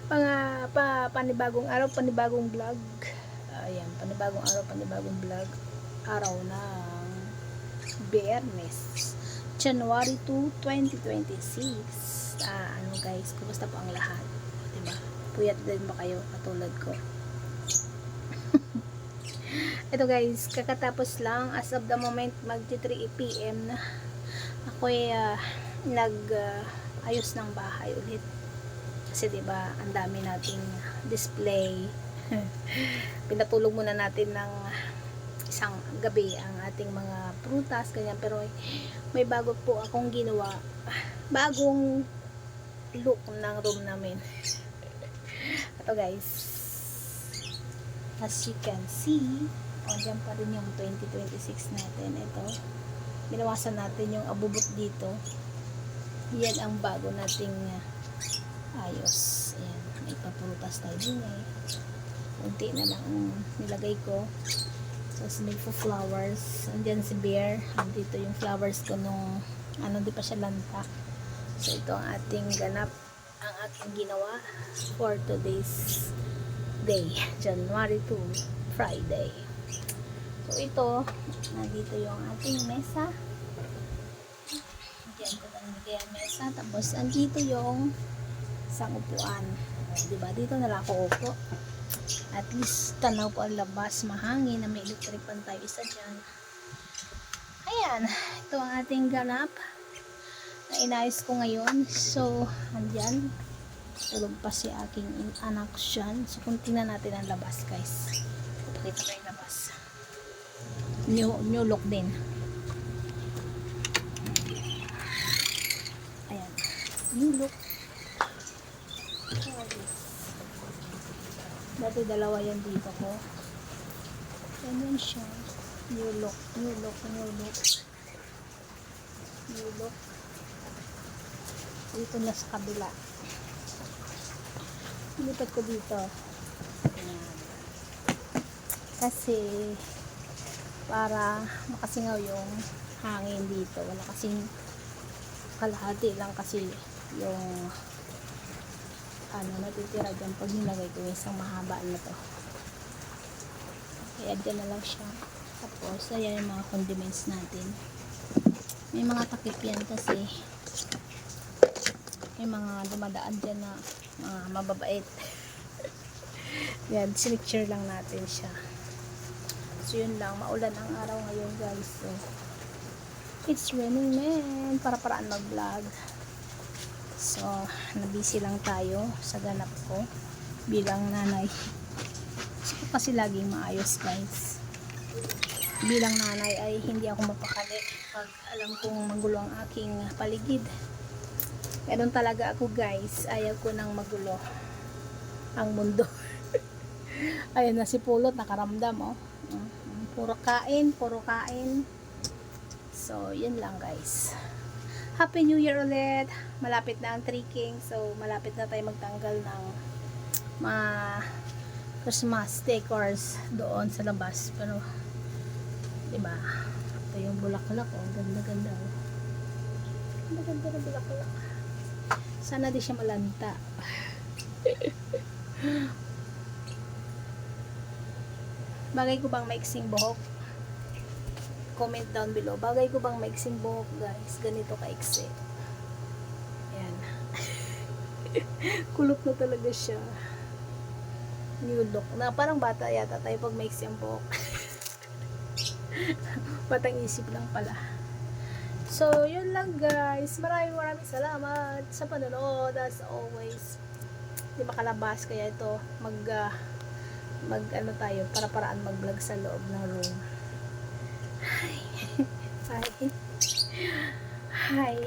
Panibagong araw, panibagong vlog. Ayan, panibagong araw, panibagong vlog. Araw ng Biyernes, January 2, 2026. Ano guys, kumusta po ang lahat? Diba? Puyat din ba kayo katulad ko? Ito guys, kakatapos lang. As of the moment, magti 3 PM na. Ako'y ayos ng bahay ulit. Kasi diba, ang dami nating display. Pinatulog muna natin ng isang gabi ang ating mga prutas, ganyan. Pero may bago po akong ginawa. Bagong look ng room namin. Ito guys, as you can see, dyan pa rin yung 2026 natin. Ito, binawasan natin yung abubot dito. Yan ang bago nating ayos. Ayan, may paprutas tayo din eh. Unti na lang ang nilagay ko. Tapos may flowers. Andyan si Bear. Andito yung flowers ko nung di pa siya lantak. So ito ang ating ganap, ang aking ginawa for today's day, January 2, Friday. So ito, nandito yung ating mesa. Diyan ko na nilagay ang mesa. Tapos andito yung isang upuan. Diba? Dito na lang ako upo. At least tanaw po ang labas, mahangin, na may electric pan tayo isa dyan. Ayan, ito ang ating ganap na inayos ko ngayon. So, andyan, tulog pa si aking anak dyan. So, kung tingnan natin ang labas guys, pakita ko yung labas. New look din. Ayan, new look. Dati dalawa yan dito ko. Ganyan siya. New look, new look, new look. New look. Dito na sa kabila. Lipat ko dito. Ayan. Kasi para makasingaw yung hangin dito. Wala kasing kalahati lang kasi yung natitira dyan pag nilagay ko yung isang mahaba na to. Kaya dyan na lang siya. Tapos ayan yung mga condiments natin. May mga takip yan kasi may mga dumadaan dyan na mga mababait. Yan, sinicture lang natin siya. So yun lang, maulan ang araw ngayon guys. So it's raining man, para-paraan mag vlog. So, nabisi lang tayo sa ganap ko bilang nanay. So, kasi laging maayos guys. Bilang nanay ay hindi ako mapakali pag alam kong magulo ang aking paligid. Ganun talaga ako guys. Ayaw ko nang magulo ang mundo. Ayun na si Pulot, nakaramdam oh. Puro kain, puro kain. So, yun lang guys. Happy New Year ulit. Malapit na ang trekking. So, malapit na tayo magtanggal ng mga Christmas decors doon sa labas. Pero, diba? Ito yung bulaklak. Oh. Ganda-ganda. Oh. Ganda-ganda na bulaklak. Sana di siya malanta. Bagay ko bang maiksing buhok? Comment down below. Bagay ko bang maiksing buhok guys? Ganito kaiksi. Ayan. Kulot na talaga siya. New look. Na parang bata yata tayo pag maiksing buhok. Batang isip lang pala. So, yun lang guys. Maraming salamat sa panonood. As always, di makalabas. Kaya ito, tayo, para-paraan mag-vlog sa loob ng room. Hi. Hi. Hi.